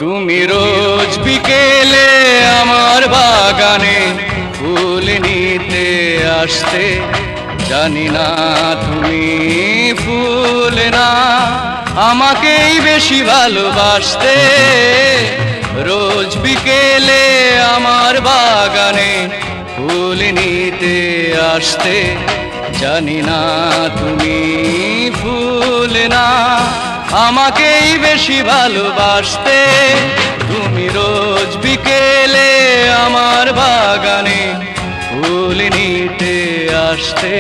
তুমি রোজ বিকেলে আমার বাগানে ফুল নিতে আসতে, জানি না তুমি ফুল না আমাকেই বেশি ভালোবাসতে। রোজ বিকেলে আমার বাগানে ফুল নিতে আসতে, জানি না তুমি ফুল না আমাকেই বেশি ভালোবাসতে। তুমি রোজ বিকেলে আমার বাগানে ফুল নিতে আসতে।